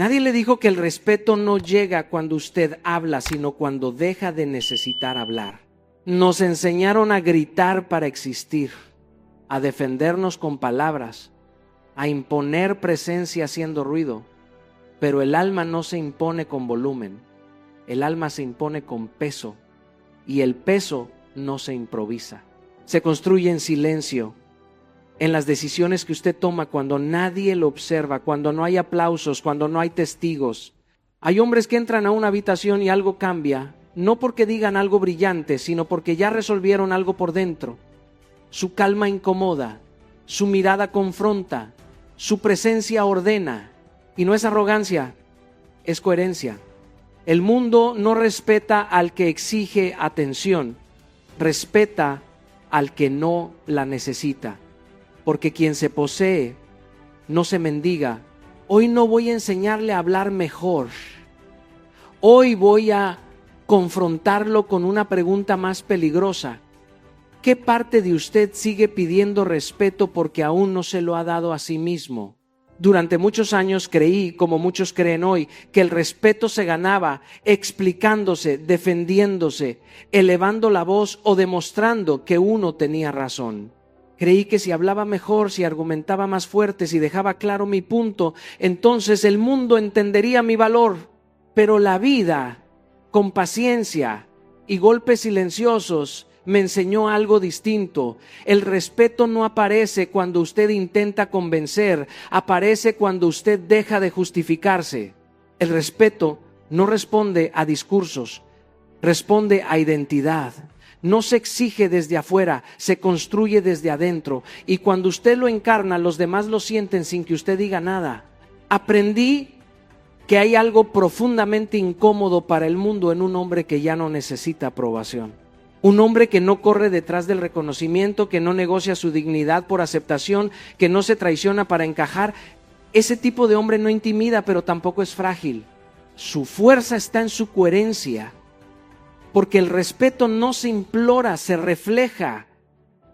Nadie le dijo que el respeto no llega cuando usted habla, sino cuando deja de necesitar hablar. Nos enseñaron a gritar para existir, a defendernos con palabras, a imponer presencia haciendo ruido. Pero el alma no se impone con volumen, el alma se impone con peso, y el peso no se improvisa. Se construye en silencio, en las decisiones que usted toma cuando nadie lo observa, cuando no hay aplausos, cuando no hay testigos. Hay hombres que entran a una habitación y algo cambia, no porque digan algo brillante, sino porque ya resolvieron algo por dentro. Su calma incomoda, su mirada confronta, su presencia ordena, y no es arrogancia, es coherencia. El mundo no respeta al que exige atención, respeta al que no la necesita. Porque quien se posee no se mendiga. Hoy no voy a enseñarle a hablar mejor. Hoy voy a confrontarlo con una pregunta más peligrosa. ¿Qué parte de usted sigue pidiendo respeto porque aún no se lo ha dado a sí mismo? Durante muchos años creí, como muchos creen hoy, que el respeto se ganaba explicándose, defendiéndose, elevando la voz o demostrando que uno tenía razón. Creí que si hablaba mejor, si argumentaba más fuerte, si dejaba claro mi punto, entonces el mundo entendería mi valor. Pero la vida, con paciencia y golpes silenciosos, me enseñó algo distinto. El respeto no aparece cuando usted intenta convencer, aparece cuando usted deja de justificarse. El respeto no responde a discursos, responde a identidad. No se exige desde afuera, se construye desde adentro. Y cuando usted lo encarna, los demás lo sienten sin que usted diga nada. Aprendí que hay algo profundamente incómodo para el mundo en un hombre que ya no necesita aprobación. Un hombre que no corre detrás del reconocimiento, que no negocia su dignidad por aceptación, que no se traiciona para encajar. Ese tipo de hombre no intimida, pero tampoco es frágil. Su fuerza está en su coherencia. Porque el respeto no se implora, se refleja.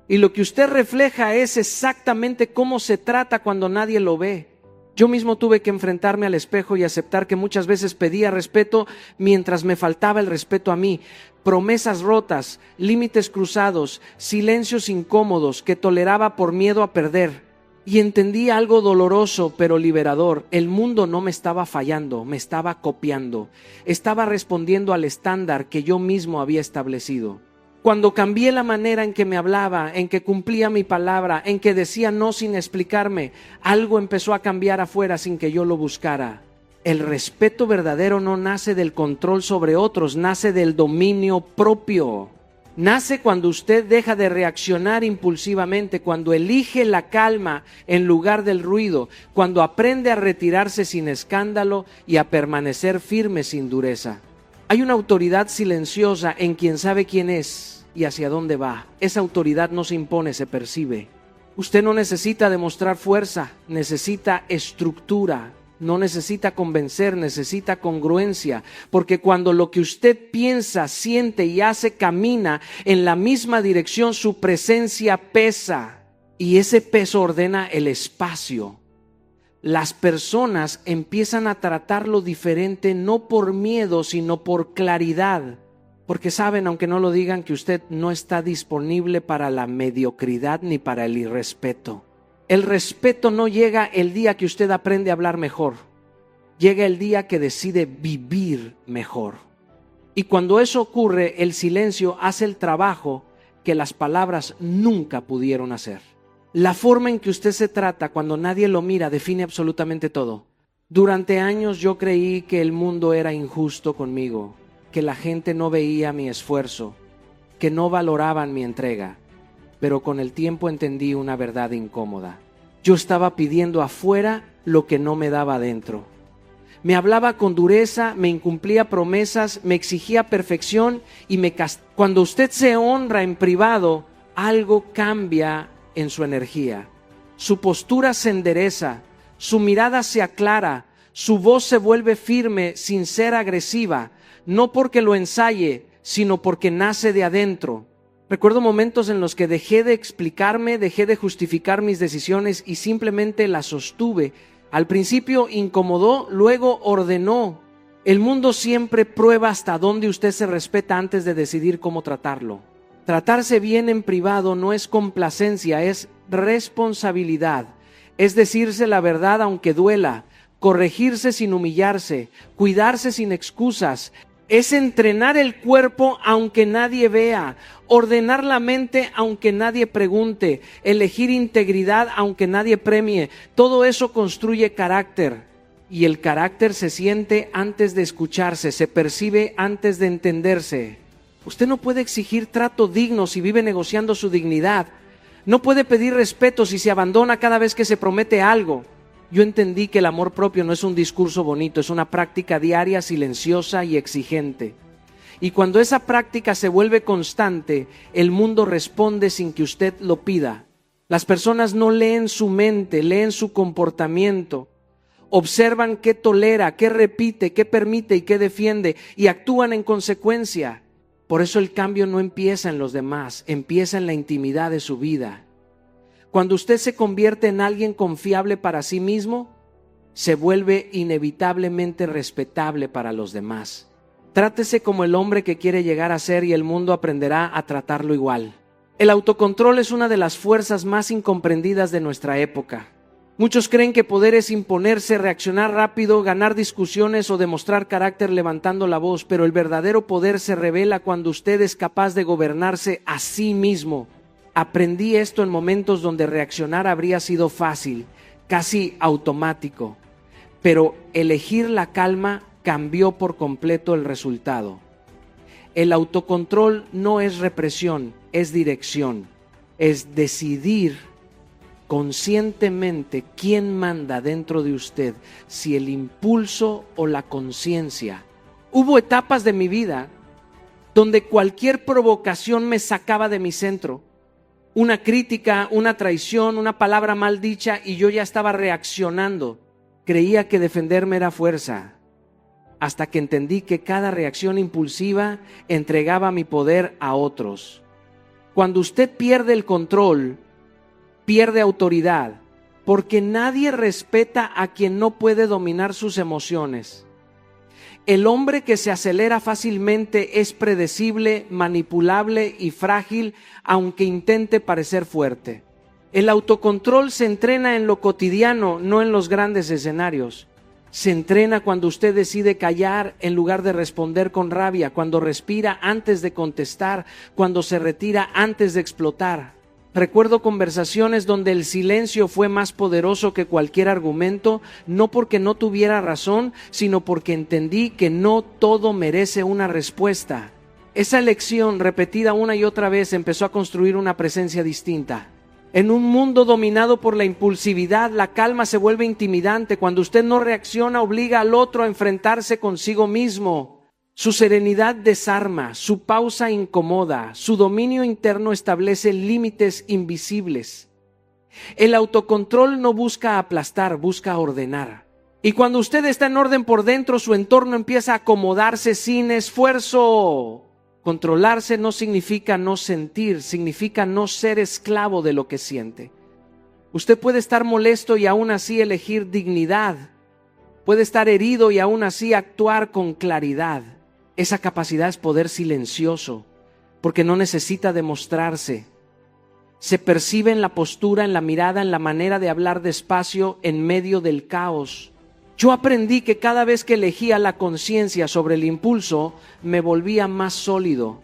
Y lo que usted refleja es exactamente cómo se trata cuando nadie lo ve. Yo mismo tuve que enfrentarme al espejo y aceptar que muchas veces pedía respeto mientras me faltaba el respeto a mí. Promesas rotas, límites cruzados, silencios incómodos que toleraba por miedo a perder. Y entendí algo doloroso pero liberador. El mundo no me estaba fallando, me estaba copiando. Estaba respondiendo al estándar que yo mismo había establecido. Cuando cambié la manera en que me hablaba, en que cumplía mi palabra, en que decía no sin explicarme, algo empezó a cambiar afuera sin que yo lo buscara. El respeto verdadero no nace del control sobre otros, nace del dominio propio. Nace cuando usted deja de reaccionar impulsivamente, cuando elige la calma en lugar del ruido, cuando aprende a retirarse sin escándalo y a permanecer firme sin dureza. Hay una autoridad silenciosa en quien sabe quién es y hacia dónde va. Esa autoridad no se impone, se percibe. Usted no necesita demostrar fuerza, necesita estructura. No necesita convencer, necesita congruencia, porque cuando lo que usted piensa, siente y hace camina en la misma dirección, su presencia pesa y ese peso ordena el espacio. Las personas empiezan a tratarlo diferente no por miedo, sino por claridad, porque saben, aunque no lo digan, que usted no está disponible para la mediocridad ni para el irrespeto. El respeto no llega el día que usted aprende a hablar mejor. Llega el día que decide vivir mejor. Y cuando eso ocurre, el silencio hace el trabajo que las palabras nunca pudieron hacer. La forma en que usted se trata cuando nadie lo mira define absolutamente todo. Durante años yo creí que el mundo era injusto conmigo, que la gente no veía mi esfuerzo, que no valoraban mi entrega. Pero con el tiempo entendí una verdad incómoda. Yo estaba pidiendo afuera lo que no me daba adentro. Me hablaba con dureza, me incumplía promesas, me exigía perfección y me castigaba. Cuando usted se honra en privado, algo cambia en su energía. Su postura se endereza, su mirada se aclara, su voz se vuelve firme sin ser agresiva, no porque lo ensaye, sino porque nace de adentro. Recuerdo momentos en los que dejé de explicarme, dejé de justificar mis decisiones y simplemente las sostuve Al principio incomodó, luego ordenó. El mundo siempre prueba hasta dónde usted se respeta antes de decidir cómo tratarlo. Tratarse bien en privado no es complacencia, es responsabilidad. Es decirse la verdad aunque duela, corregirse sin humillarse, cuidarse sin excusas. Es entrenar el cuerpo aunque nadie vea, ordenar la mente aunque nadie pregunte, elegir integridad aunque nadie premie. Todo eso construye carácter. Y el carácter se siente antes de escucharse, se percibe antes de entenderse. Usted no puede exigir trato digno si vive negociando su dignidad. No puede pedir respeto si se abandona cada vez que se promete algo. Yo entendí que el amor propio no es un discurso bonito, es una práctica diaria, silenciosa y exigente. Y cuando esa práctica se vuelve constante, el mundo responde sin que usted lo pida. Las personas no leen su mente, leen su comportamiento. Observan qué tolera, qué repite, qué permite y qué defiende, y actúan en consecuencia. Por eso el cambio no empieza en los demás, empieza en la intimidad de su vida. Cuando usted se convierte en alguien confiable para sí mismo, se vuelve inevitablemente respetable para los demás. Trátese como el hombre que quiere llegar a ser y el mundo aprenderá a tratarlo igual. El autocontrol es una de las fuerzas más incomprendidas de nuestra época. Muchos creen que poder es imponerse, reaccionar rápido, ganar discusiones o demostrar carácter levantando la voz, pero el verdadero poder se revela cuando usted es capaz de gobernarse a sí mismo. Aprendí esto en momentos donde reaccionar habría sido fácil, casi automático, pero elegir la calma cambió por completo el resultado. El autocontrol no es represión, es dirección, es decidir conscientemente quién manda dentro de usted, si el impulso o la conciencia. Hubo etapas de mi vida donde cualquier provocación me sacaba de mi centro. Una crítica, una traición, una palabra mal dicha y yo ya estaba reaccionando. Creía que defenderme era fuerza, hasta que entendí que cada reacción impulsiva entregaba mi poder a otros. Cuando usted pierde el control, pierde autoridad, porque nadie respeta a quien no puede dominar sus emociones. El hombre que se acelera fácilmente es predecible, manipulable y frágil, aunque intente parecer fuerte. El autocontrol se entrena en lo cotidiano, no en los grandes escenarios. Se entrena cuando usted decide callar en lugar de responder con rabia, cuando respira antes de contestar, cuando se retira antes de explotar. Recuerdo conversaciones donde el silencio fue más poderoso que cualquier argumento, no porque no tuviera razón, sino porque entendí que no todo merece una respuesta. Esa lección, repetida una y otra vez, empezó a construir una presencia distinta. En un mundo dominado por la impulsividad, la calma se vuelve intimidante. Cuando usted no reacciona, obliga al otro a enfrentarse consigo mismo. Su serenidad desarma, su pausa incomoda, su dominio interno establece límites invisibles. El autocontrol no busca aplastar, busca ordenar. Y cuando usted está en orden por dentro, su entorno empieza a acomodarse sin esfuerzo. Controlarse no significa no sentir, significa no ser esclavo de lo que siente. Usted puede estar molesto y aún así elegir dignidad. Puede estar herido y aún así actuar con claridad. Esa capacidad es poder silencioso, porque no necesita demostrarse. Se percibe en la postura, en la mirada, en la manera de hablar despacio en medio del caos. Yo aprendí que cada vez que elegía la conciencia sobre el impulso, me volvía más sólido,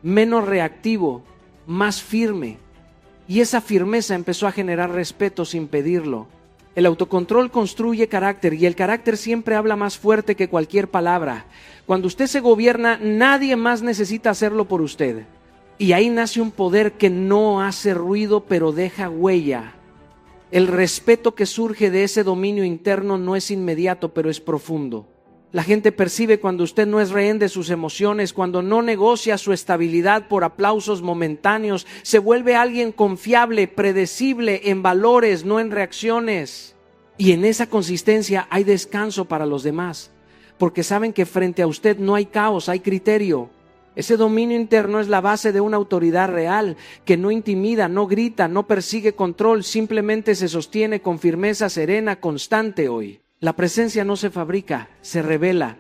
menos reactivo, más firme. Y esa firmeza empezó a generar respeto sin pedirlo. El autocontrol construye carácter y el carácter siempre habla más fuerte que cualquier palabra. Cuando usted se gobierna, nadie más necesita hacerlo por usted. Y ahí nace un poder que no hace ruido, pero deja huella. El respeto que surge de ese dominio interno no es inmediato, pero es profundo. La gente percibe cuando usted no es rehén de sus emociones, cuando no negocia su estabilidad por aplausos momentáneos, se vuelve alguien confiable, predecible en valores, no en reacciones. Y en esa consistencia hay descanso para los demás, porque saben que frente a usted no hay caos, hay criterio. Ese dominio interno es la base de una autoridad real, que no intimida, no grita, no persigue control, simplemente se sostiene con firmeza serena, constante hoy. La presencia no se fabrica, se revela.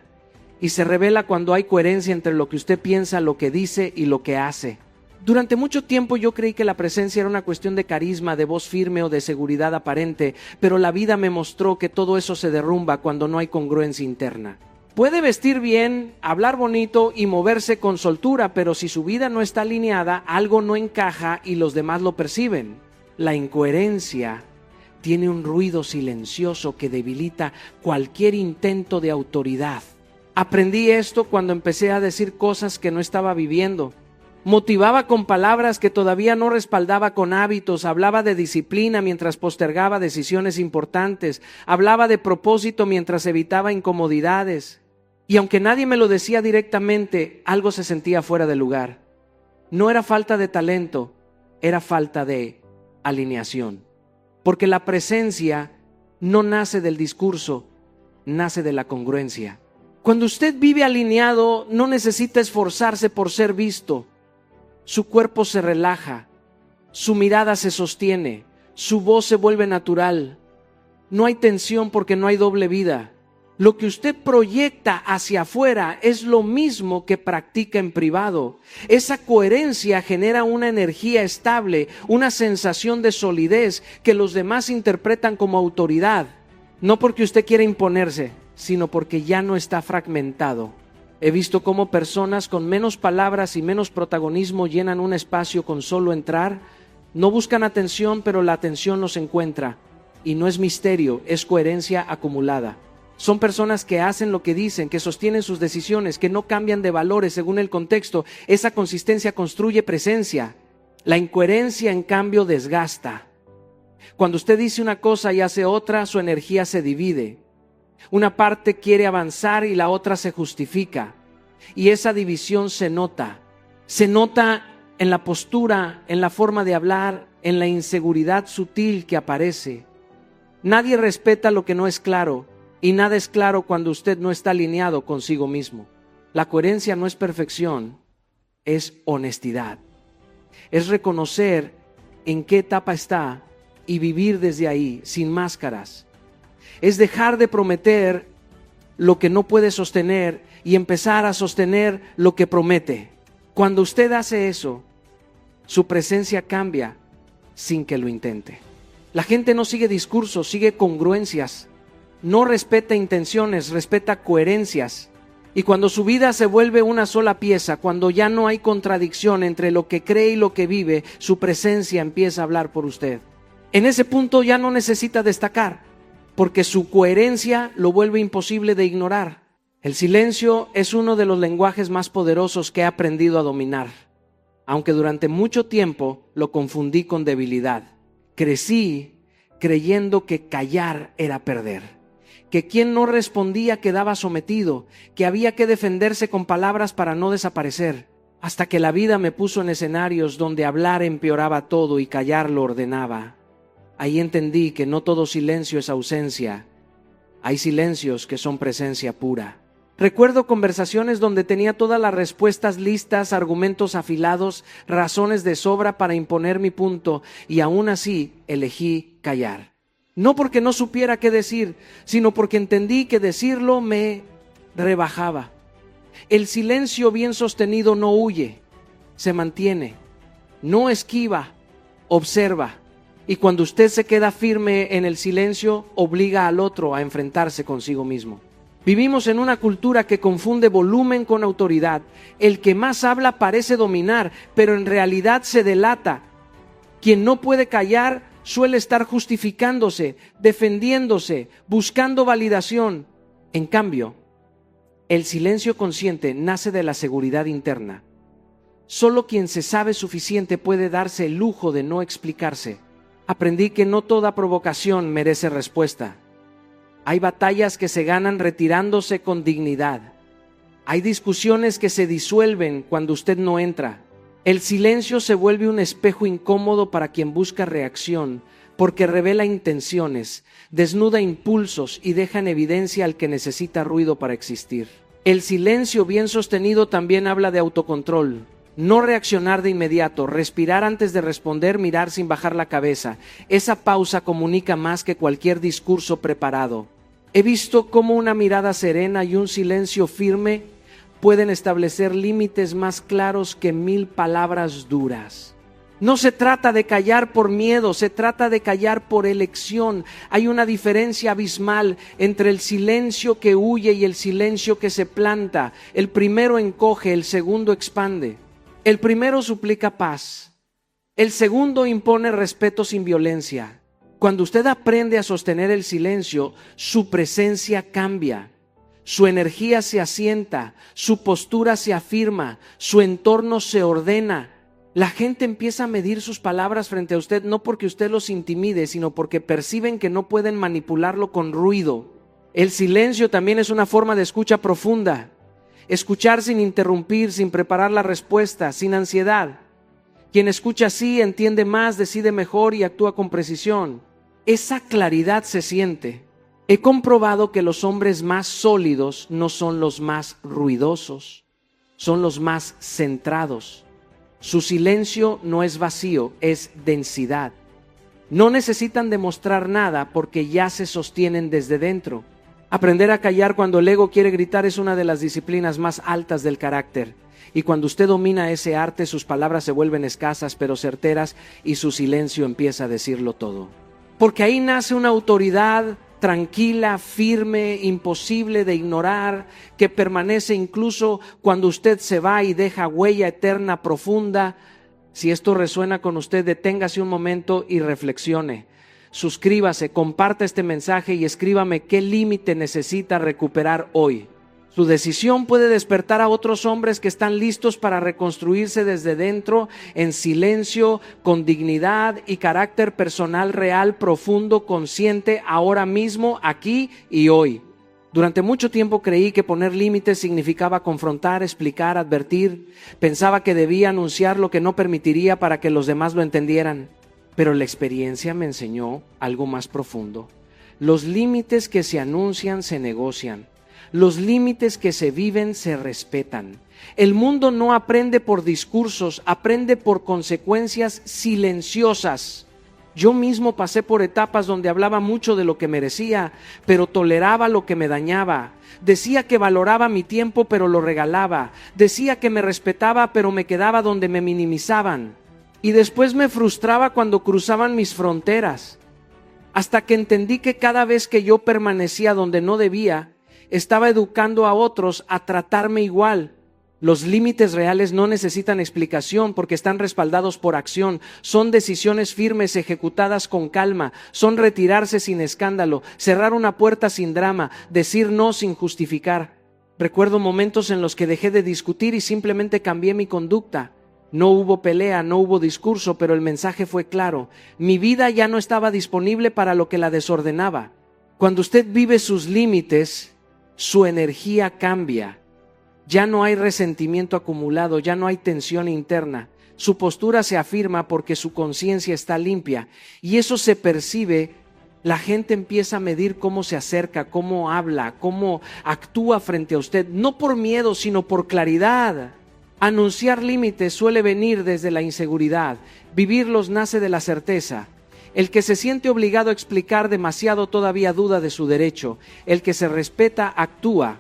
Y se revela cuando hay coherencia entre lo que usted piensa, lo que dice y lo que hace. Durante mucho tiempo yo creí que la presencia era una cuestión de carisma, de voz firme o de seguridad aparente, pero la vida me mostró que todo eso se derrumba cuando no hay congruencia interna. Puede vestir bien, hablar bonito y moverse con soltura, pero si su vida no está alineada, algo no encaja y los demás lo perciben. La incoherencia tiene un ruido silencioso que debilita cualquier intento de autoridad. Aprendí esto cuando empecé a decir cosas que no estaba viviendo. Motivaba con palabras que todavía no respaldaba con hábitos, hablaba de disciplina mientras postergaba decisiones importantes, hablaba de propósito mientras evitaba incomodidades. Y aunque nadie me lo decía directamente, algo se sentía fuera de lugar. No era falta de talento, era falta de alineación. Porque la presencia no nace del discurso, nace de la congruencia. Cuando usted vive alineado, no necesita esforzarse por ser visto. Su cuerpo se relaja, su mirada se sostiene, su voz se vuelve natural. No hay tensión porque no hay doble vida. Lo que usted proyecta hacia afuera es lo mismo que practica en privado. Esa coherencia genera una energía estable, una sensación de solidez que los demás interpretan como autoridad. No porque usted quiera imponerse, sino porque ya no está fragmentado. He visto cómo personas con menos palabras y menos protagonismo llenan un espacio con solo entrar. No buscan atención, pero la atención los encuentra. Y no es misterio, es coherencia acumulada. Son personas que hacen lo que dicen, que sostienen sus decisiones, que no cambian de valores según el contexto. Esa consistencia construye presencia. La incoherencia, en cambio, desgasta. Cuando usted dice una cosa y hace otra, su energía se divide. Una parte quiere avanzar y la otra se justifica. Y esa división se nota. Se nota en la postura, en la forma de hablar, en la inseguridad sutil que aparece. Nadie respeta lo que no es claro, y nada es claro cuando usted no está alineado consigo mismo. La coherencia no es perfección, es honestidad. Es reconocer en qué etapa está y vivir desde ahí, sin máscaras. Es dejar de prometer lo que no puede sostener y empezar a sostener lo que promete. Cuando usted hace eso, su presencia cambia sin que lo intente. La gente no sigue discursos, sigue congruencias. No respeta intenciones, respeta coherencias. Y cuando su vida se vuelve una sola pieza, cuando ya no hay contradicción entre lo que cree y lo que vive, su presencia empieza a hablar por usted. En ese punto ya no necesita destacar, porque su coherencia lo vuelve imposible de ignorar. El silencio es uno de los lenguajes más poderosos que he aprendido a dominar, aunque durante mucho tiempo lo confundí con debilidad. Crecí creyendo que callar era perder, que quien no respondía quedaba sometido, que había que defenderse con palabras para no desaparecer, hasta que la vida me puso en escenarios donde hablar empeoraba todo y callar lo ordenaba. Ahí entendí que no todo silencio es ausencia. Hay silencios que son presencia pura. Recuerdo conversaciones donde tenía todas las respuestas listas, argumentos afilados, razones de sobra para imponer mi punto, y aún así elegí callar. No porque no supiera qué decir, sino porque entendí que decirlo me rebajaba. El silencio bien sostenido no huye, se mantiene, no esquiva, observa. Y cuando usted se queda firme en el silencio, obliga al otro a enfrentarse consigo mismo. Vivimos en una cultura que confunde volumen con autoridad. El que más habla parece dominar, pero en realidad se delata. Quien no puede callar suele estar justificándose, defendiéndose, buscando validación. En cambio, el silencio consciente nace de la seguridad interna. Solo quien se sabe suficiente puede darse el lujo de no explicarse. Aprendí que no toda provocación merece respuesta. Hay batallas que se ganan retirándose con dignidad. Hay discusiones que se disuelven cuando usted no entra. El silencio se vuelve un espejo incómodo para quien busca reacción, porque revela intenciones, desnuda impulsos y deja en evidencia al que necesita ruido para existir. El silencio bien sostenido también habla de autocontrol. No reaccionar de inmediato, respirar antes de responder, mirar sin bajar la cabeza. Esa pausa comunica más que cualquier discurso preparado. He visto cómo una mirada serena y un silencio firme pueden establecer límites más claros que 1000 palabras duras. No se trata de callar por miedo, se trata de callar por elección. Hay una diferencia abismal entre el silencio que huye y el silencio que se planta. El primero encoge, el segundo expande. El primero suplica paz. El segundo impone respeto sin violencia. Cuando usted aprende a sostener el silencio, su presencia cambia. Su energía se asienta, su postura se afirma, su entorno se ordena. La gente empieza a medir sus palabras frente a usted, no porque usted los intimide, sino porque perciben que no pueden manipularlo con ruido. El silencio también es una forma de escucha profunda. Escuchar sin interrumpir, sin preparar la respuesta, sin ansiedad. Quien escucha así entiende más, decide mejor y actúa con precisión. Esa claridad se siente. He comprobado que los hombres más sólidos no son los más ruidosos, son los más centrados. Su silencio no es vacío, es densidad. No necesitan demostrar nada porque ya se sostienen desde dentro. Aprender a callar cuando el ego quiere gritar es una de las disciplinas más altas del carácter. Y cuando usted domina ese arte, sus palabras se vuelven escasas pero certeras y su silencio empieza a decirlo todo. Porque ahí nace una autoridad tranquila, firme, imposible de ignorar, que permanece incluso cuando usted se va y deja huella eterna, profunda. Si esto resuena con usted, deténgase un momento y reflexione. Suscríbase, comparta este mensaje y escríbame qué límite necesita recuperar hoy. Su decisión puede despertar a otros hombres que están listos para reconstruirse desde dentro, en silencio, con dignidad y carácter personal real, profundo, consciente, ahora mismo, aquí y hoy. Durante mucho tiempo creí que poner límites significaba confrontar, explicar, advertir. Pensaba que debía anunciar lo que no permitiría para que los demás lo entendieran. Pero la experiencia me enseñó algo más profundo. Los límites que se anuncian se negocian. Los límites que se viven se respetan. El mundo no aprende por discursos, aprende por consecuencias silenciosas. Yo mismo pasé por etapas donde hablaba mucho de lo que merecía, pero toleraba lo que me dañaba. Decía que valoraba mi tiempo, pero lo regalaba. Decía que me respetaba, pero me quedaba donde me minimizaban. Y después me frustraba cuando cruzaban mis fronteras. Hasta que entendí que cada vez que yo permanecía donde no debía, estaba educando a otros a tratarme igual. Los límites reales no necesitan explicación porque están respaldados por acción. Son decisiones firmes ejecutadas con calma. Son retirarse sin escándalo, cerrar una puerta sin drama, decir no sin justificar. Recuerdo momentos en los que dejé de discutir y simplemente cambié mi conducta. No hubo pelea, no hubo discurso, pero el mensaje fue claro. Mi vida ya no estaba disponible para lo que la desordenaba. Cuando usted vive sus límites, su energía cambia. Ya no hay resentimiento acumulado, ya no hay tensión interna. Su postura se afirma porque su conciencia está limpia y eso se percibe. La gente empieza a medir cómo se acerca, cómo habla, cómo actúa frente a usted, no por miedo, sino por claridad. Anunciar límites suele venir desde la inseguridad, vivirlos nace de la certeza. El que se siente obligado a explicar demasiado todavía duda de su derecho. El que se respeta actúa.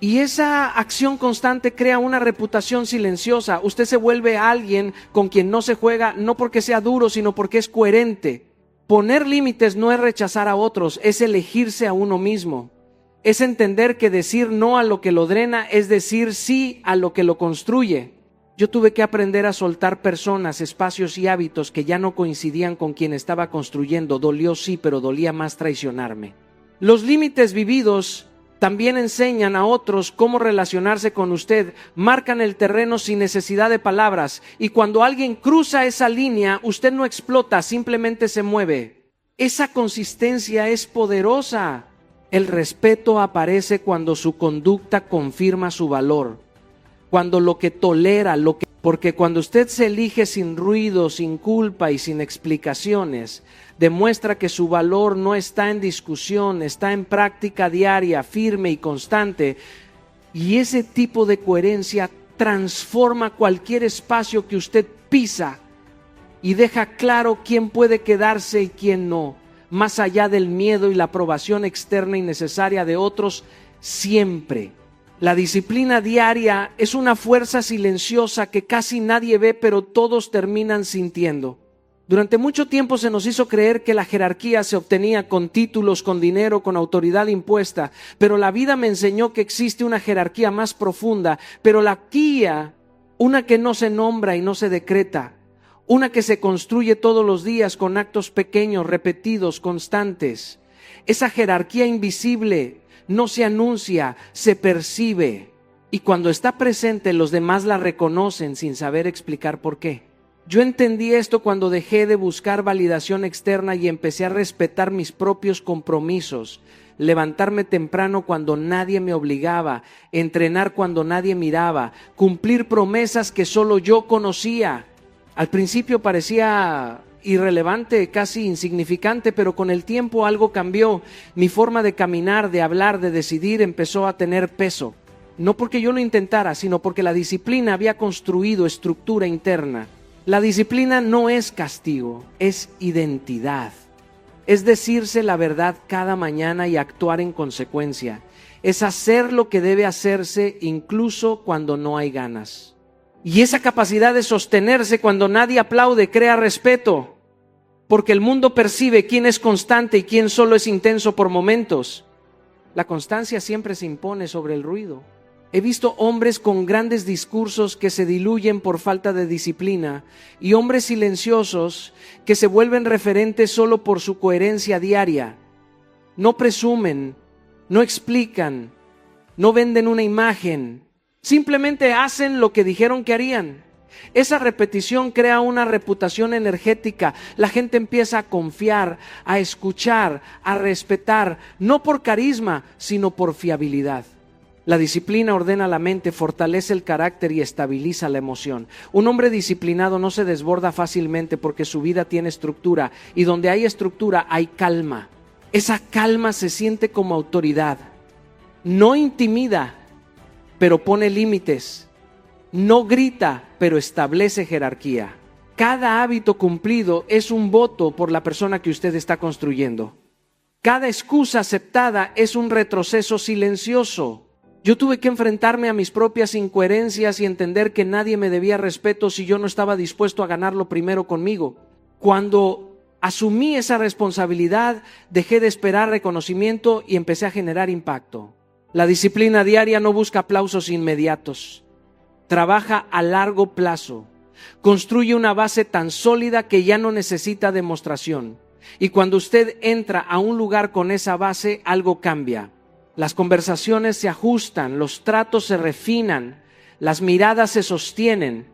Y esa acción constante crea una reputación silenciosa. Usted se vuelve alguien con quien no se juega, no porque sea duro, sino porque es coherente. Poner límites no es rechazar a otros, es elegirse a uno mismo. Es entender que decir no a lo que lo drena es decir sí a lo que lo construye. Yo tuve que aprender a soltar personas, espacios y hábitos que ya no coincidían con quien estaba construyendo. Dolió sí, pero dolía más traicionarme. Los límites vividos también enseñan a otros cómo relacionarse con usted, marcan el terreno sin necesidad de palabras. Y cuando alguien cruza esa línea, usted no explota, simplemente se mueve. Esa consistencia es poderosa. El respeto aparece cuando su conducta confirma su valor. Cuando lo que tolera, porque cuando usted se elige sin ruido, sin culpa y sin explicaciones, demuestra que su valor no está en discusión, está en práctica diaria, firme y constante. Y ese tipo de coherencia transforma cualquier espacio que usted pisa y deja claro quién puede quedarse y quién no, más allá del miedo y la aprobación externa innecesaria de otros, siempre. La disciplina diaria es una fuerza silenciosa que casi nadie ve, pero todos terminan sintiendo. Durante mucho tiempo se nos hizo creer que la jerarquía se obtenía con títulos, con dinero, con autoridad impuesta, pero la vida me enseñó que existe una jerarquía más profunda, pero la guía, una que no se nombra y no se decreta, una que se construye todos los días con actos pequeños, repetidos, constantes. Esa jerarquía invisible no se anuncia, se percibe, y cuando está presente los demás la reconocen sin saber explicar por qué. Yo entendí esto cuando dejé de buscar validación externa y empecé a respetar mis propios compromisos, levantarme temprano cuando nadie me obligaba, entrenar cuando nadie miraba, cumplir promesas que solo yo conocía. Al principio parecía irrelevante, casi insignificante, pero con el tiempo algo cambió. Mi forma de caminar, de hablar, de decidir empezó a tener peso. No porque yo lo intentara, sino porque la disciplina había construido estructura interna. La disciplina no es castigo, es identidad. Es decirse la verdad cada mañana y actuar en consecuencia. Es hacer lo que debe hacerse incluso cuando no hay ganas. Y esa capacidad de sostenerse cuando nadie aplaude crea respeto, porque el mundo percibe quién es constante y quién solo es intenso por momentos. La constancia siempre se impone sobre el ruido. He visto hombres con grandes discursos que se diluyen por falta de disciplina y hombres silenciosos que se vuelven referentes solo por su coherencia diaria. No presumen, no explican, no venden una imagen, simplemente hacen lo que dijeron que harían. Esa repetición crea una reputación energética. La gente empieza a confiar, a escuchar, a respetar, no por carisma, sino por fiabilidad. La disciplina ordena la mente, fortalece el carácter y estabiliza la emoción. Un hombre disciplinado no se desborda fácilmente porque su vida tiene estructura, y donde hay estructura hay calma. Esa calma se siente como autoridad. No intimida, pero pone límites. No grita, pero establece jerarquía. Cada hábito cumplido es un voto por la persona que usted está construyendo. Cada excusa aceptada es un retroceso silencioso. Yo tuve que enfrentarme a mis propias incoherencias y entender que nadie me debía respeto si yo no estaba dispuesto a ganarlo primero conmigo. Cuando asumí esa responsabilidad, dejé de esperar reconocimiento y empecé a generar impacto. La disciplina diaria no busca aplausos inmediatos. Trabaja a largo plazo. Construye una base tan sólida que ya no necesita demostración. Y cuando usted entra a un lugar con esa base, algo cambia. Las conversaciones se ajustan, los tratos se refinan, las miradas se sostienen,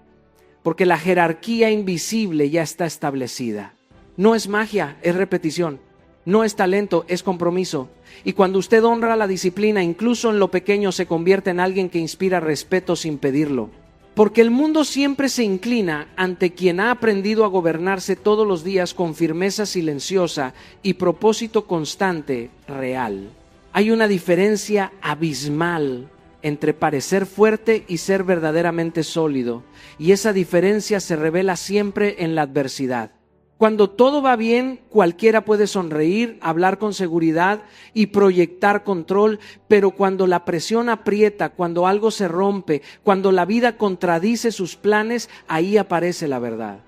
porque la jerarquía invisible ya está establecida. No es magia, es repetición. No es talento, es compromiso. Y cuando usted honra la disciplina, incluso en lo pequeño, se convierte en alguien que inspira respeto sin pedirlo. Porque el mundo siempre se inclina ante quien ha aprendido a gobernarse todos los días con firmeza silenciosa y propósito constante, real. Hay una diferencia abismal entre parecer fuerte y ser verdaderamente sólido, y esa diferencia se revela siempre en la adversidad. Cuando todo va bien, cualquiera puede sonreír, hablar con seguridad y proyectar control, pero cuando la presión aprieta, cuando algo se rompe, cuando la vida contradice sus planes, ahí aparece la verdad.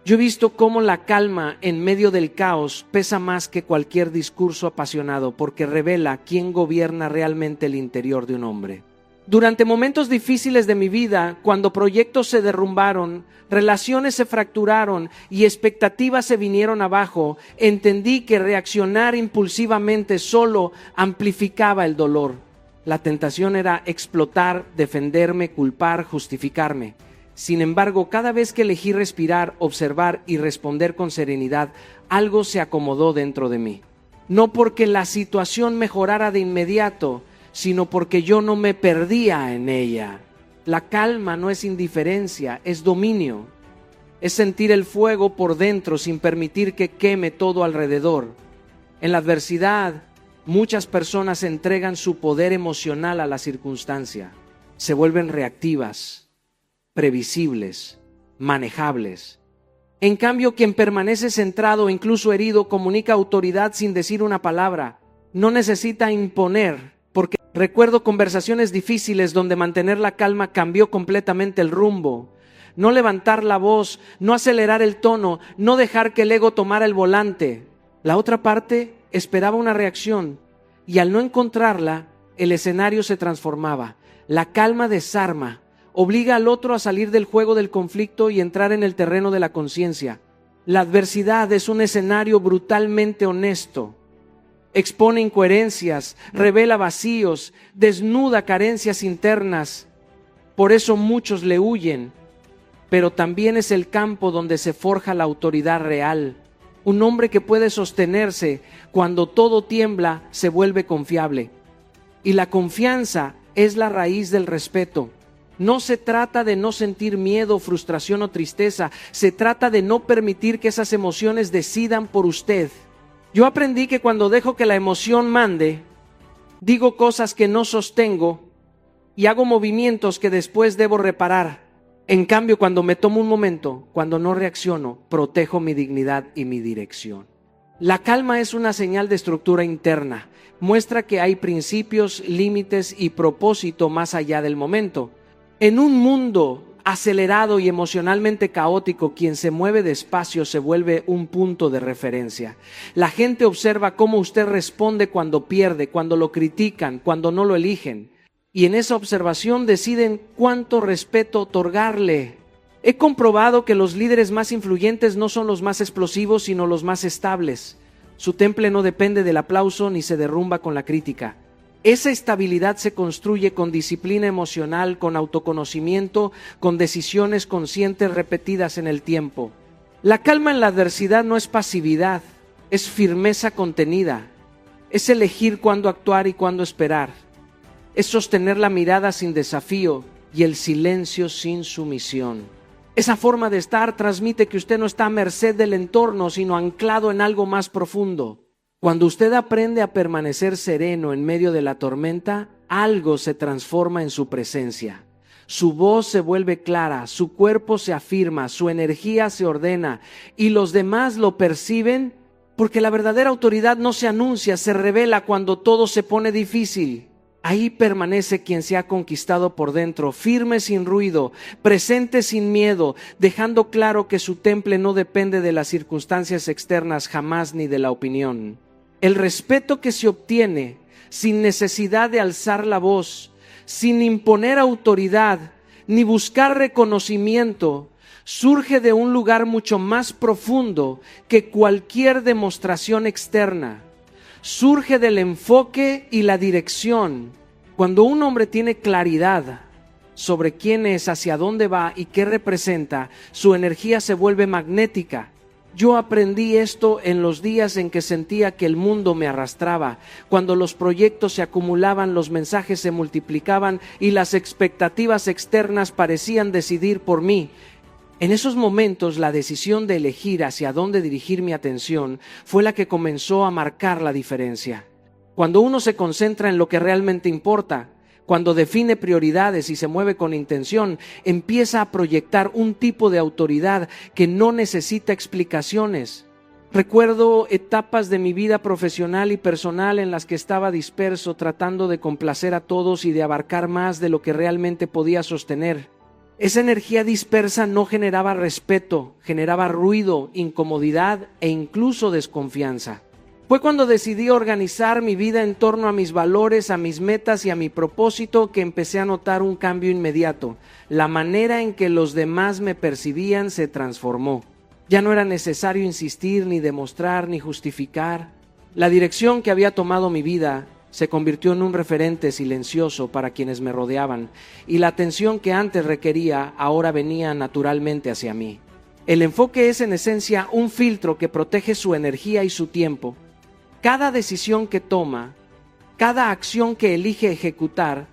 Yo he visto cómo la calma en medio del caos pesa más que cualquier discurso apasionado, porque revela quién gobierna realmente el interior de un hombre. Durante momentos difíciles de mi vida, cuando proyectos se derrumbaron, relaciones se fracturaron y expectativas se vinieron abajo, entendí que reaccionar impulsivamente solo amplificaba el dolor. La tentación era explotar, defenderme, culpar, justificarme. Sin embargo, cada vez que elegí respirar, observar y responder con serenidad, algo se acomodó dentro de mí. No porque la situación mejorara de inmediato, sino porque yo no me perdía en ella. La calma no es indiferencia, es dominio. Es sentir el fuego por dentro sin permitir que queme todo alrededor. En la adversidad, muchas personas entregan su poder emocional a la circunstancia. se vuelven reactivas, previsibles, manejables. En cambio, quien permanece centrado o incluso herido comunica autoridad sin decir una palabra. No necesita imponer, porque recuerdo conversaciones difíciles donde mantener la calma cambió completamente el rumbo. No levantar la voz, no acelerar el tono, no dejar que el ego tomara el volante. La otra parte esperaba una reacción y al no encontrarla, el escenario se transformaba. La calma desarma, obliga al otro a salir del juego del conflicto y entrar en el terreno de la conciencia. La adversidad es un escenario brutalmente honesto. Expone incoherencias, revela vacíos, desnuda carencias internas. Por eso muchos le huyen. Pero también es el campo donde se forja la autoridad real. Un hombre que puede sostenerse cuando todo tiembla se vuelve confiable. Y la confianza es la raíz del respeto. No se trata de no sentir miedo, frustración o tristeza. Se trata de no permitir que esas emociones decidan por usted. Yo aprendí que cuando dejo que la emoción mande, digo cosas que no sostengo y hago movimientos que después debo reparar. En cambio, cuando me tomo un momento, cuando no reacciono, protejo mi dignidad y mi dirección. La calma es una señal de estructura interna. Muestra que hay principios, límites y propósito más allá del momento. En un mundo acelerado y emocionalmente caótico, quien se mueve despacio se vuelve un punto de referencia. La gente observa cómo usted responde cuando pierde, cuando lo critican, cuando no lo eligen. Y en esa observación deciden cuánto respeto otorgarle. He comprobado que los líderes más influyentes no son los más explosivos, sino los más estables. Su temple no depende del aplauso ni se derrumba con la crítica. Esa estabilidad se construye con disciplina emocional, con autoconocimiento, con decisiones conscientes repetidas en el tiempo. La calma en la adversidad no es pasividad, es firmeza contenida. Es elegir cuándo actuar y cuándo esperar. Es sostener la mirada sin desafío y el silencio sin sumisión. Esa forma de estar transmite que usted no está a merced del entorno, sino anclado en algo más profundo. Cuando usted aprende a permanecer sereno en medio de la tormenta, algo se transforma en su presencia. Su voz se vuelve clara, su cuerpo se afirma, su energía se ordena y los demás lo perciben porque la verdadera autoridad no se anuncia, se revela cuando todo se pone difícil. Ahí permanece quien se ha conquistado por dentro, firme sin ruido, presente sin miedo, dejando claro que su temple no depende de las circunstancias externas jamás ni de la opinión. El respeto que se obtiene sin necesidad de alzar la voz, sin imponer autoridad, ni buscar reconocimiento, surge de un lugar mucho más profundo que cualquier demostración externa. Surge del enfoque y la dirección. Cuando un hombre tiene claridad sobre quién es, hacia dónde va y qué representa, su energía se vuelve magnética. Yo aprendí esto en los días en que sentía que el mundo me arrastraba, cuando los proyectos se acumulaban, los mensajes se multiplicaban y las expectativas externas parecían decidir por mí. En esos momentos, la decisión de elegir hacia dónde dirigir mi atención fue la que comenzó a marcar la diferencia. Cuando uno se concentra en lo que realmente importa, cuando define prioridades y se mueve con intención, empieza a proyectar un tipo de autoridad que no necesita explicaciones. Recuerdo etapas de mi vida profesional y personal en las que estaba disperso, tratando de complacer a todos y de abarcar más de lo que realmente podía sostener. Esa energía dispersa no generaba respeto, generaba ruido, incomodidad e incluso desconfianza. Fue cuando decidí organizar mi vida en torno a mis valores, a mis metas y a mi propósito que empecé a notar un cambio inmediato. La manera en que los demás me percibían se transformó. Ya no era necesario insistir, ni demostrar, ni justificar. La dirección que había tomado mi vida se convirtió en un referente silencioso para quienes me rodeaban, y la atención que antes requería ahora venía naturalmente hacia mí. El enfoque es en esencia un filtro que protege su energía y su tiempo. Cada decisión que toma, cada acción que elige ejecutar,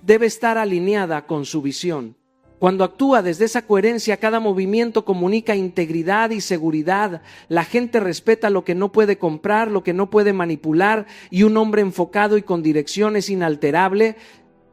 debe estar alineada con su visión. Cuando actúa desde esa coherencia, cada movimiento comunica integridad y seguridad. La gente respeta lo que no puede comprar, lo que no puede manipular, y un hombre enfocado y con dirección es inalterable.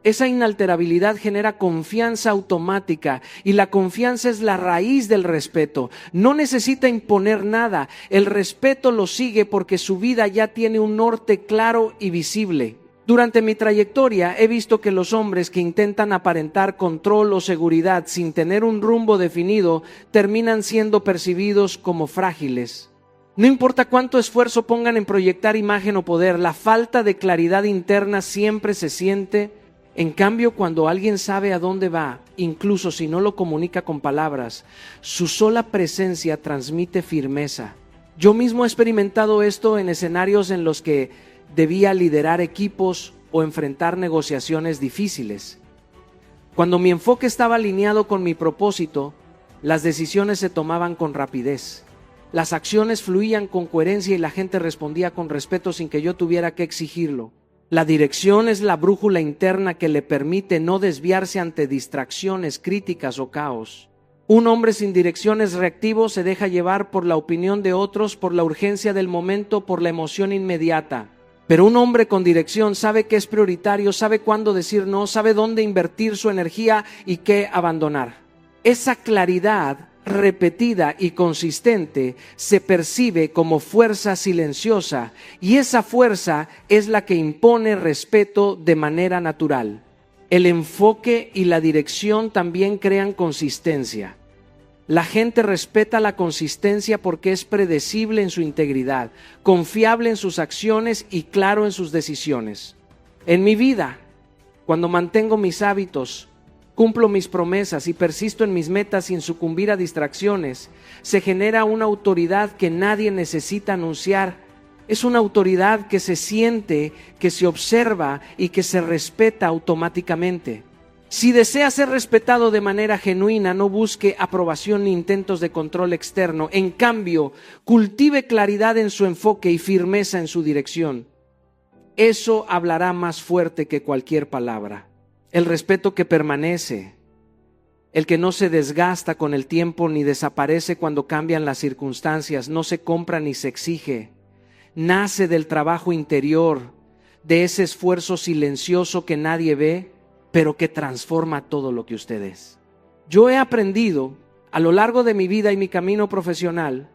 Esa inalterabilidad genera confianza automática y la confianza es la raíz del respeto. No necesita imponer nada. El respeto lo sigue porque su vida ya tiene un norte claro y visible. Durante mi trayectoria he visto que los hombres que intentan aparentar control o seguridad sin tener un rumbo definido terminan siendo percibidos como frágiles. No importa cuánto esfuerzo pongan en proyectar imagen o poder, la falta de claridad interna siempre se siente. En cambio, cuando alguien sabe a dónde va, incluso si no lo comunica con palabras, su sola presencia transmite firmeza. Yo mismo he experimentado esto en escenarios en los que debía liderar equipos o enfrentar negociaciones difíciles. Cuando mi enfoque estaba alineado con mi propósito, las decisiones se tomaban con rapidez. Las acciones fluían con coherencia y la gente respondía con respeto sin que yo tuviera que exigirlo. La dirección es la brújula interna que le permite no desviarse ante distracciones, críticas o caos. Un hombre sin dirección es reactivo, se deja llevar por la opinión de otros, por la urgencia del momento, por la emoción inmediata. Pero un hombre con dirección sabe qué es prioritario, sabe cuándo decir no, sabe dónde invertir su energía y qué abandonar. Esa claridad repetida y consistente se percibe como fuerza silenciosa y esa fuerza es la que impone respeto de manera natural. El enfoque y la dirección también crean consistencia. La gente respeta la consistencia porque es predecible en su integridad, confiable en sus acciones y claro en sus decisiones. En mi vida, cuando mantengo mis hábitos, cumplo mis promesas y persisto en mis metas sin sucumbir a distracciones, se genera una autoridad que nadie necesita anunciar. Es una autoridad que se siente, que se observa y que se respeta automáticamente. Si desea ser respetado de manera genuina, no busque aprobación ni intentos de control externo. En cambio, cultive claridad en su enfoque y firmeza en su dirección. Eso hablará más fuerte que cualquier palabra. El respeto que permanece, el que no se desgasta con el tiempo ni desaparece cuando cambian las circunstancias, no se compra ni se exige, nace del trabajo interior, de ese esfuerzo silencioso que nadie ve, pero que transforma todo lo que usted es. Yo he aprendido a lo largo de mi vida y mi camino profesional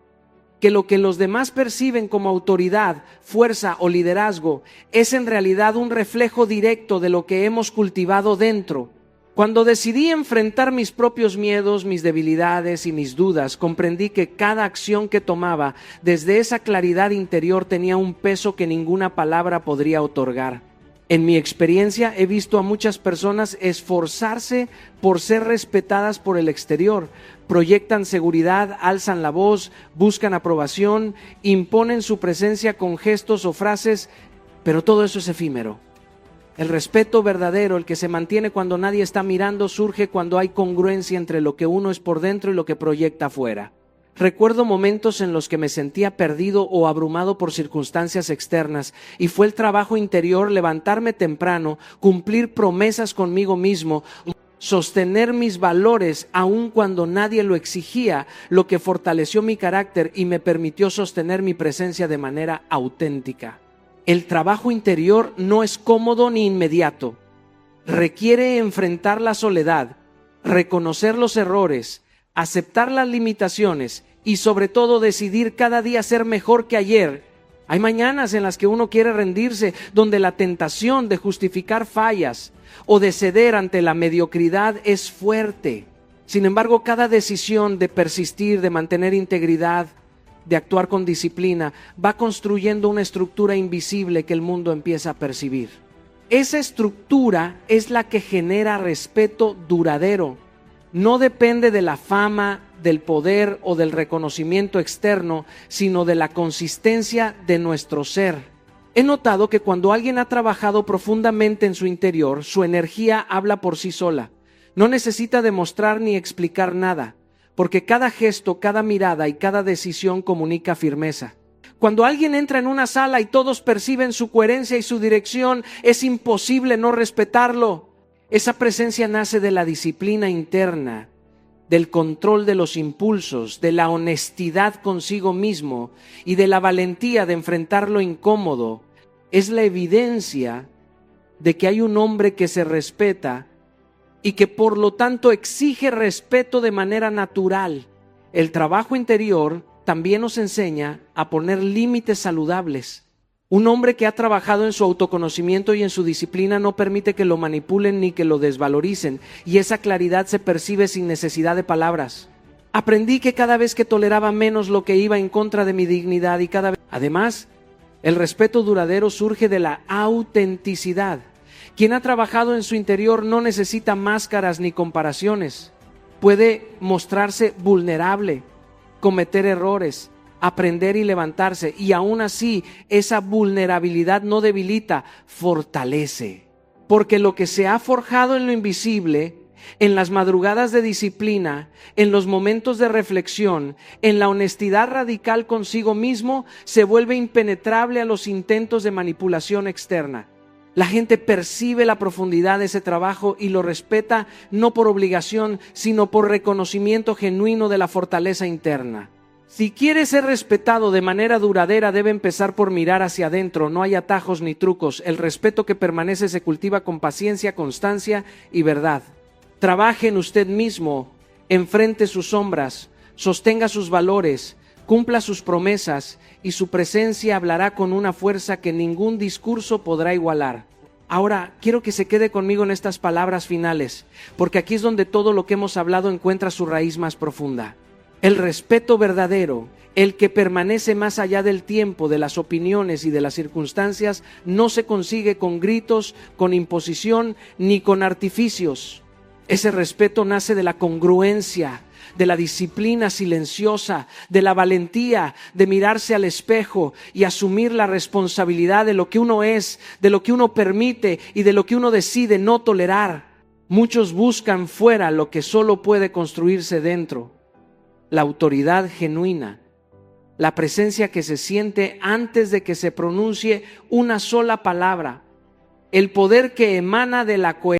que lo que los demás perciben como autoridad, fuerza o liderazgo es en realidad un reflejo directo de lo que hemos cultivado dentro. Cuando decidí enfrentar mis propios miedos, mis debilidades y mis dudas, comprendí que cada acción que tomaba desde esa claridad interior tenía un peso que ninguna palabra podría otorgar. En mi experiencia he visto a muchas personas esforzarse por ser respetadas por el exterior. Proyectan seguridad, alzan la voz, buscan aprobación, imponen su presencia con gestos o frases, pero todo eso es efímero. El respeto verdadero, el que se mantiene cuando nadie está mirando, surge cuando hay congruencia entre lo que uno es por dentro y lo que proyecta afuera. Recuerdo momentos en los que me sentía perdido o abrumado por circunstancias externas y fue el trabajo interior, levantarme temprano, cumplir promesas conmigo mismo, sostener mis valores aun cuando nadie lo exigía, lo que fortaleció mi carácter y me permitió sostener mi presencia de manera auténtica. El trabajo interior no es cómodo ni inmediato. Requiere enfrentar la soledad, reconocer los errores, aceptar las limitaciones y sobre todo decidir cada día ser mejor que ayer. Hay mañanas en las que uno quiere rendirse, donde la tentación de justificar fallas o de ceder ante la mediocridad es fuerte. Sin embargo, cada decisión de persistir, de mantener integridad, de actuar con disciplina, va construyendo una estructura invisible que el mundo empieza a percibir. Esa estructura es la que genera respeto duradero. No depende de la fama, del poder o del reconocimiento externo, sino de la consistencia de nuestro ser. He notado que cuando alguien ha trabajado profundamente en su interior, su energía habla por sí sola. No necesita demostrar ni explicar nada, porque cada gesto, cada mirada y cada decisión comunica firmeza. Cuando alguien entra en una sala y todos perciben su coherencia y su dirección, es imposible no respetarlo. Esa presencia nace de la disciplina interna, del control de los impulsos, de la honestidad consigo mismo y de la valentía de enfrentar lo incómodo. Es la evidencia de que hay un hombre que se respeta y que por lo tanto exige respeto de manera natural. El trabajo interior también nos enseña a poner límites saludables. Un hombre que ha trabajado en su autoconocimiento y en su disciplina no permite que lo manipulen ni que lo desvaloricen, y esa claridad se percibe sin necesidad de palabras. Aprendí que cada vez que toleraba menos lo que iba en contra de mi dignidad y cada vez... Además, el respeto duradero surge de la autenticidad. Quien ha trabajado en su interior no necesita máscaras ni comparaciones. Puede mostrarse vulnerable, cometer errores, aprender y levantarse, y aún así esa vulnerabilidad no debilita, fortalece. Porque lo que se ha forjado en lo invisible, en las madrugadas de disciplina, en los momentos de reflexión, en la honestidad radical consigo mismo, se vuelve impenetrable a los intentos de manipulación externa. La gente percibe la profundidad de ese trabajo y lo respeta no por obligación, sino por reconocimiento genuino de la fortaleza interna. Si quiere ser respetado de manera duradera, debe empezar por mirar hacia adentro. No hay atajos ni trucos. El respeto que permanece se cultiva con paciencia, constancia y verdad. Trabaje en usted mismo, enfrente sus sombras, sostenga sus valores, cumpla sus promesas y su presencia hablará con una fuerza que ningún discurso podrá igualar. Ahora, quiero que se quede conmigo en estas palabras finales, porque aquí es donde todo lo que hemos hablado encuentra su raíz más profunda. El respeto verdadero, el que permanece más allá del tiempo, de las opiniones y de las circunstancias, no se consigue con gritos, con imposición, ni con artificios. Ese respeto nace de la congruencia, de la disciplina silenciosa, de la valentía de mirarse al espejo y asumir la responsabilidad de lo que uno es, de lo que uno permite y de lo que uno decide no tolerar. Muchos buscan fuera lo que solo puede construirse dentro. La autoridad genuina, la presencia que se siente antes de que se pronuncie una sola palabra, el poder que emana de la coherencia